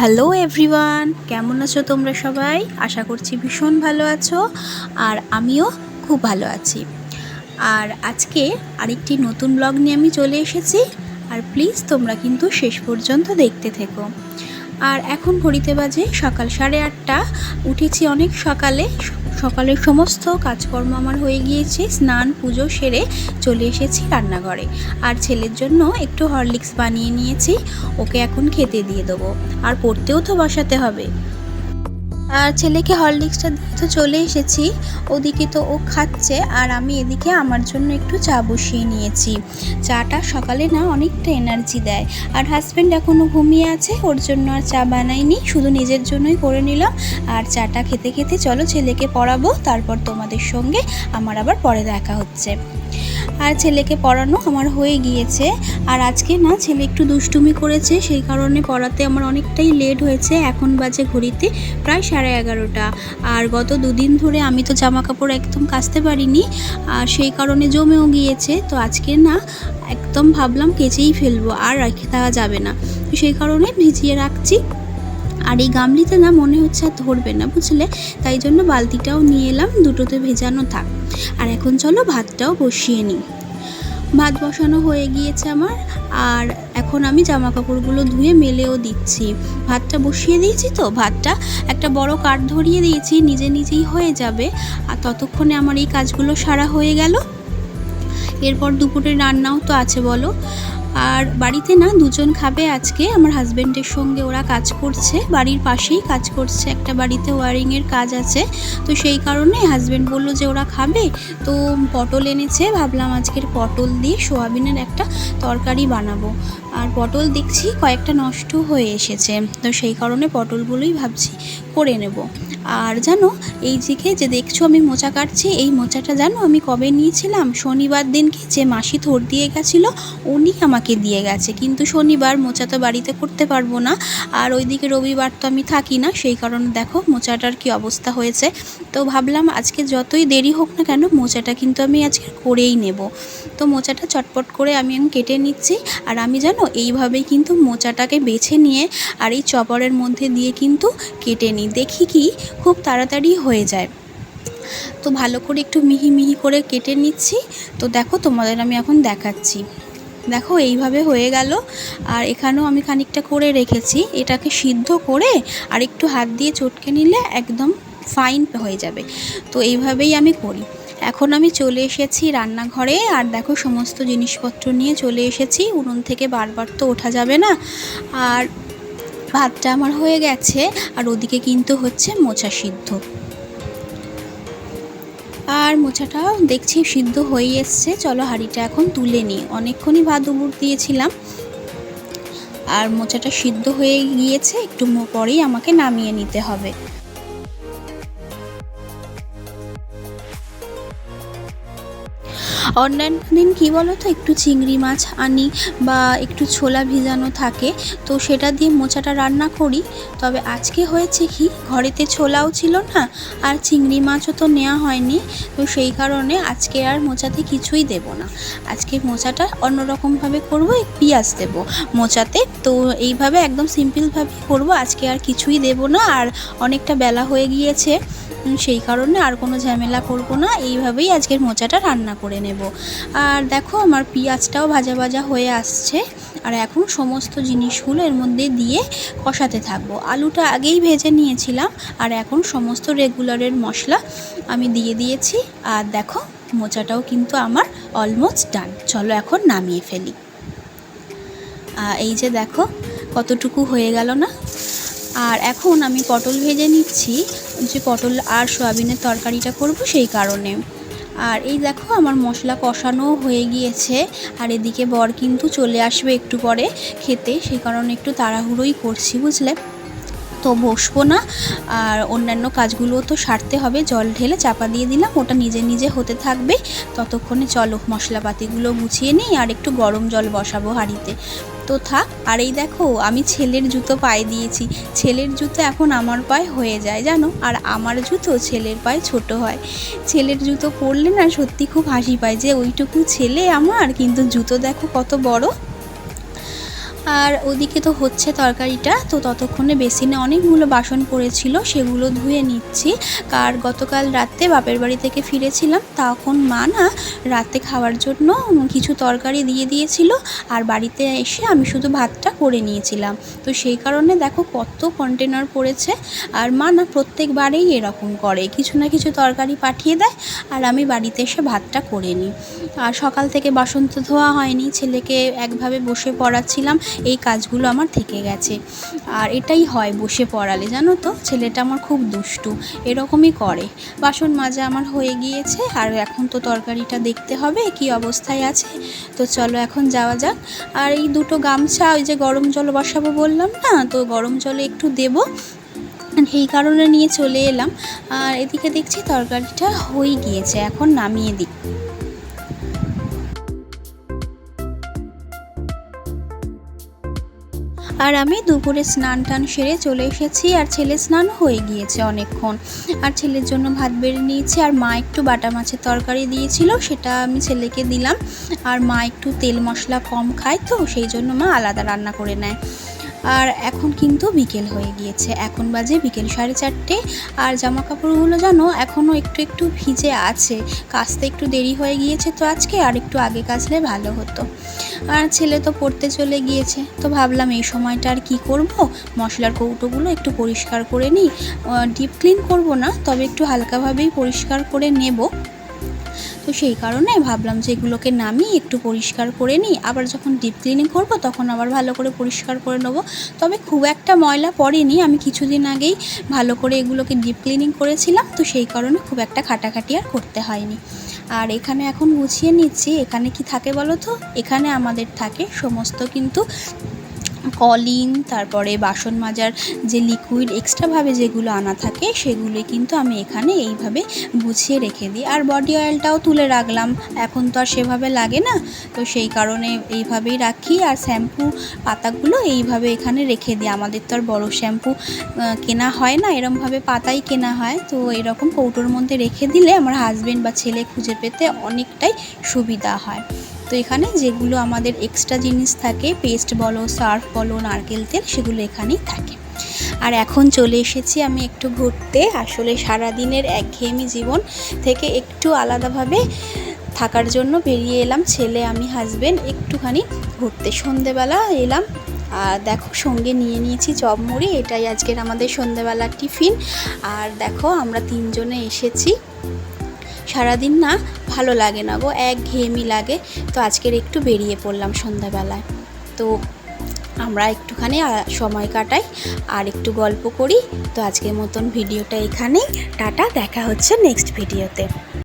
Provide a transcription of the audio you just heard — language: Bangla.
হ্যালো এভরিওয়ান, কেমন আছো তোমরা সবাই? আশা করছি ভীষণ ভালো আছো, আর আমিও খুব ভালো আছি। আর আজকে আরেকটি নতুন ব্লগ নিয়ে আমি চলে এসেছি। আর প্লিজ তোমরা কিন্তু শেষ পর্যন্ত দেখতে থেকো। আর এখন ঘড়িতে বাজে সকাল 8:30। উঠেছি অনেক সকালে। সকালের সমস্ত কাজকর্ম আমার হয়ে গিয়েছে, স্নান পুজো সেরে চলে এসেছি রান্নাঘরে। আর ছেলের জন্য একটু হরলিক্স বানিয়ে নিয়েছি, ওকে এখন খেতে দিয়ে দেবো। আর পড়তেও তো বসাতে হবে। আর ছেলেকে হরলিক্সটা দিয়ে তো চলে এসেছি, ওদিকে তো ও খাচ্ছে, আর আমি এদিকে আমার জন্য একটু চা বসিয়ে নিয়েছি। চাটা সকালে না অনেকটা এনার্জি দেয়। আর হাজব্যান্ড এখনও ঘুমিয়ে আছে, ওর জন্য আর চা বানাইনি, শুধু নিজের জন্যই করে নিলাম। আর চাটা খেতে খেতে চলো ছেলেকে পড়াবো, তারপর তোমাদের সঙ্গে আমার আবার পরে দেখা হচ্ছে। আর ছেলেকে পড়ানো আমার হয়ে গিয়েছে। আর আজকে না ছেলে একটু দুষ্টুমি করেছে, সেই কারণে পড়াতে আমার অনেকটাই লেট হয়েছে। এখন বাজে ঘড়িতে প্রায় 11:30। আর গত দুদিন ধরে আমি তো জামা কাপড় একদম কাচতে পারিনি, আর সেই কারণে জমেও গিয়েছে। তো আজকে না একদম ভাবলাম কেচেই ফেলবো, আর রেখে দেওয়া যাবে না, সেই কারণে ভিজিয়ে রাখছি। আর এই গামলিতে না মনে হচ্ছে আর ধরবে না, বুঝলে, তাই জন্য বালতিটাও নিয়ে এলাম, দুটোতে ভেজানো থাক। আর এখন চলো ভাতটাও বসিয়ে নিই। ভাত বসানো হয়ে গিয়েছে আমার। আর এখন আমি জামা কাপড়গুলো ধুয়ে মেলেও দিচ্ছি। ভাতটা বসিয়ে দিয়েছি, তো ভাতটা একটা বড় কাঠ ধরিয়ে দিয়েছি, নিজে নিজেই হয়ে যাবে। আর ততক্ষণে আমার এই কাজগুলো সারা হয়ে গেল। এরপর দুপুরের রান্নাও তো আছে বলো। আর বাড়িতে না দুজন খাবে আজকে, আমার হাজব্যান্ডের সঙ্গে ওরা কাজ করছে, বাড়ির পাশেই কাজ করছে, একটা বাড়িতে ওয়ারিংয়ের কাজ আছে। তো সেই কারণে হাজব্যান্ড বললো যে ওরা খাবে, তো পটল এনেছে, ভাবলাম আজকের পটল দিয়ে সোয়াবিনের একটা তরকারি বানাবো। আর পটল দেখছি কয়েকটা নষ্ট হয়ে এসেছে, তো সেই কারণে পটলগুলোই ভাবছি করে নেব। আর জানো, এই দিকে যে দেখছো আমি মোচা কাটছি, এই মোচাটা জানো আমি কবে নিয়েছিলাম? শনিবার দিনকে যে মাসি থোড় দিয়ে গেছিলো, উনি আমাকে দিয়ে গেছে। কিন্তু শনিবার মোচা তো বাড়িতে করতে পারবো না, আর ওইদিকে রবিবার তো আমি থাকি না, সেই কারণে দেখো মোচাটার কি অবস্থা হয়েছে। তো ভাবলাম আজকে যতই দেরি হোক না কেন, মোচাটা কিন্তু আমি আজকে করেই নেব। তো মোচাটা চটপট করে আমি কেটে নিচ্ছি। আর আমি জানো এইভাবেই কিন্তু মোচাটাকে বেছে নিয়ে আর এই চপারের মধ্যে দিয়ে কিন্তু কেটে নিই, দেখি কি খুব তাড়াতাড়ি হয়ে যায়। তো ভালো করে একটু মিহি মিহি করে কেটে নিচ্ছি। তো দেখো তোমাদের আমি এখন দেখাচ্ছি। দেখো এইভাবে হয়ে গেল। আর এখানেও আমি খানিকটা করে রেখেছি, এটাকে সিদ্ধ করে আর একটু হাত দিয়ে চটকে নিলে একদম ফাইন হয়ে যাবে। তো এইভাবেই আমি করি। এখন আমি চলে এসেছি রান্নাঘরে, আর দেখো সমস্ত জিনিসপত্র নিয়ে চলে এসেছি। উনুন থেকে বারবার তো ওঠা যাবে না। আর ভাতটা আমার হয়ে গেছে, আর ওদিকে কিন্তু হচ্ছে মোচা সিদ্ধ। আর মোচাটাও দেখছি সিদ্ধ হয়ে এসছে। চলো হাঁড়িটা এখন তুলে নিই, অনেকক্ষণই ভাত উবুর দিয়েছিলাম। আর মোচাটা সিদ্ধ হয়ে গিয়েছে, একটু পরেই আমাকে নামিয়ে নিতে হবে। অন্যান্য দিন কী বলো তো, একটু চিংড়ি মাছ আনি বা একটু ছোলা ভিজানো থাকে, তো সেটা দিয়ে মোচাটা রান্না করি। তবে আজকে হয়েছে কি, ঘরেতে ছোলাও ছিল না, আর চিংড়ি মাছও তো নেওয়া হয়নি। তো সেই কারণে আজকে আর মোচাতে কিছুই দেব না। আজকে মোচাটা অন্যরকমভাবে করবো, পেঁয়াজ দেব মোচাতে। তো এইভাবে একদম সিম্পলভাবে করবো, আজকে আর কিছুই দেব না। আর অনেকটা বেলা হয়ে গিয়েছে, সেই কারণে আর কোনো ঝামেলা করব না, এইভাবেই আজকের মোচাটা রান্না করে নেব। আর দেখো আমার পেঁয়াজটাও ভাজা ভাজা হয়ে আসছে। আর এখন সমস্ত জিনিসগুলো এর মধ্যে দিয়ে কষাতে থাকবো। আলুটা আগেই ভেজে নিয়েছিলাম, আর এখন সমস্ত রেগুলারের মশলা আমি দিয়ে দিয়েছি। আর দেখো মোচাটাও কিন্তু আমার অলমোস্ট ডান। চলো এখন নামিয়ে ফেলি। এই যে দেখো কতটুকু হয়ে গেল না। আর এখন আমি পটল ভেজে নিচ্ছি, যে পটল আর সয়াবিনের তরকারিটা করব সেই কারণে। আর এই দেখো আমার মশলা কষানো হয়ে গিয়েছে। আর এদিকে বর কিন্তু চলে আসবে একটু পরে খেতে, সেই কারণে একটু তাড়াহুড়োই করছি, বুঝলে। তো বসবো না, আর অন্যান্য কাজগুলোও তো সারতে হবে। জল ঢেলে চাপা দিয়ে দিলাম, ওটা নিজে নিজে হতে থাকবে। ততক্ষণে চলো মশলাপাতিগুলো গুছিয়ে নিই, আর একটু গরম জল বসাবো হাঁড়িতে। তো থাক। আর এই দেখো আমি ছেলের জুতো পায়ে দিয়েছি। ছেলের জুতো এখন আমার পায়ে হয়ে যায় জানো, আর আমার জুতো ছেলের পায়ে ছোট হয়। ছেলের জুতো পরলে না সত্যি খুব হাসি পায়, যে ওইটুকু ছেলে আমার, কিন্তু জুতো দেখো কত বড়। আর ওদিকে তো হচ্ছে তরকারিটা, তো ততক্ষণে বেসিনে অনেকগুলো বাসন পড়েছিল, সেগুলো ধুয়ে নিচ্ছি। আর গতকাল রাতে বাপের বাড়ি থেকে ফিরেছিলাম, তখন মা না রাতে খাওয়ার জন্য কিছু তরকারি দিয়ে দিয়েছিল, আর বাড়িতে এসে আমি শুধু ভাতটা করে নিয়েছিলাম। তো সেই কারণে দেখো কত কন্টেনার পড়েছে। আর মা না প্রত্যেকবারেই এরকম করে, কিছু না কিছু তরকারি পাঠিয়ে দেয় আর আমি বাড়িতে এসে ভাতটা করে নিই। আর সকাল থেকে বাসন তো ধোয়া হয়নি, ছেলেকে একভাবে বসে পড়াচ্ছিলাম, এই কাজগুলো আমার থেকে গেছে। আর এটাই হয় বসে পড়ালে, জানো তো ছেলেটা আমার খুব দুষ্টু, এরকমই করে। বাসন মাজা আমার হয়ে গিয়েছে, আর এখন তো তরকারিটা দেখতে হবে কি অবস্থায় আছে। তো চলো এখন যাওয়া যাক। আর এই দুটো গামছা ওই যে গরম জল বসাবো বললাম না, তো গরম জলে একটু দেবো, এই কারণে নিয়ে চলে এলাম। আর এদিকে দেখছি তরকারিটা হয়ে গিয়েছে, এখন নামিয়ে দিই। আর আমি দুপুরে স্নান টান সেরে চলে এসেছি, আর ছেলে স্নান হয়ে গিয়েছে অনেকক্ষণ। আর ছেলের জন্য ভাত বেড়ে নিয়েছি, আর মা একটু বাটা মাছের তরকারি দিয়েছিল, সেটা আমি ছেলেকে দিলাম। আর মা একটু তেল মশলা কম খায়, তো সেই জন্য মা আলাদা রান্না করে নেয়। আর এখন কিন্তু বিকেল হয়ে গিয়েছে, এখন বাজে বিকেল 4:30। আর জামা কাপড়গুলো জানো এখনও একটু একটু ভিজে আছে, কাচতে একটু দেরি হয়ে গিয়েছে, তো আজকে আর একটু আগে কাচলে ভালো হতো। আর ছেলে তো পড়তে চলে গিয়েছে, তো ভাবলাম এই সময়টা আর কী করব, মশলার কৌটোগুলো একটু পরিষ্কার করে নিই। ডিপ ক্লিন করব না, তবে একটু হালকাভাবেই পরিষ্কার করে নেব। তো সেই কারণে ভাবলাম যে এগুলোকে নামিয়ে একটু পরিষ্কার করে নিই, আবার যখন ডিপ ক্লিনিং করব তখন আবার ভালো করে পরিষ্কার করে নেব। তবে খুব একটা ময়লা পড়েনি, আমি কিছুদিন আগেই ভালো করে এগুলোকে ডিপ ক্লিনিং করেছিলাম, তো সেই কারণে খুব একটা খাটাখাটি আর করতে হয়নি। আর এখানে এখন গুছিয়ে নিচ্ছি। এখানে কি থাকে বলো তো, এখানে আমাদের থাকে সমস্ত কিন্তু কলিন, তারপরে বাসন মাজার যে লিকুইড এক্সট্রাভাবে যেগুলো আনা থাকে সেগুলোই কিন্তু আমি এখানে এইভাবে গুছিয়ে রেখে দিই। আর বডি অয়েলটাও তুলে রাখলাম, এখন তো আর সেভাবে লাগে না, তো সেই কারণে এইভাবেই রাখি। আর শ্যাম্পু পাতাগুলো এইভাবে এখানে রেখে দিই, আমাদের তো আর বড়ো শ্যাম্পু কেনা হয় না, এরমভাবে পাতাই কেনা হয়, তো এরকম কৌটোর মধ্যে রেখে দিলে আমার হাজবেন্ড বা ছেলে খুঁজে পেতে অনেকটাই সুবিধা হয়। তো এখানে যেগুলো আমাদের এক্সট্রা জিনিস থাকে, পেস্ট বলো, সার্ফ বলো, নারকেল তেল, সেগুলো এখানেই থাকে। আর এখন চলে এসেছি আমি একটু ঘুরতে, আসলে সারাদিনের একঘেয়েমি জীবন থেকে একটু আলাদাভাবে থাকার জন্য বেরিয়ে এলাম, ছেলে আমি হাজবেন্ড একটুখানি ঘুরতে। সন্ধেবেলা এলাম, আর দেখো সঙ্গে নিয়ে নিয়েছি চপ মুড়ি, এটাই আজকের আমাদের সন্ধেবেলার টিফিন। আর দেখো আমরা তিনজনে এসেছি। সারাদিন না ভালো লাগে না গো, একঘেয়েমি লাগে, তো আজকের একটু বেরিয়ে পড়লাম সন্ধ্যাবেলায়। তো আমরা একটুখানি সময় কাটাই আর একটু গল্প করি। তো আজকের মতন ভিডিওটা এখানেই, টাটা, দেখা হচ্ছে নেক্সট ভিডিওতে।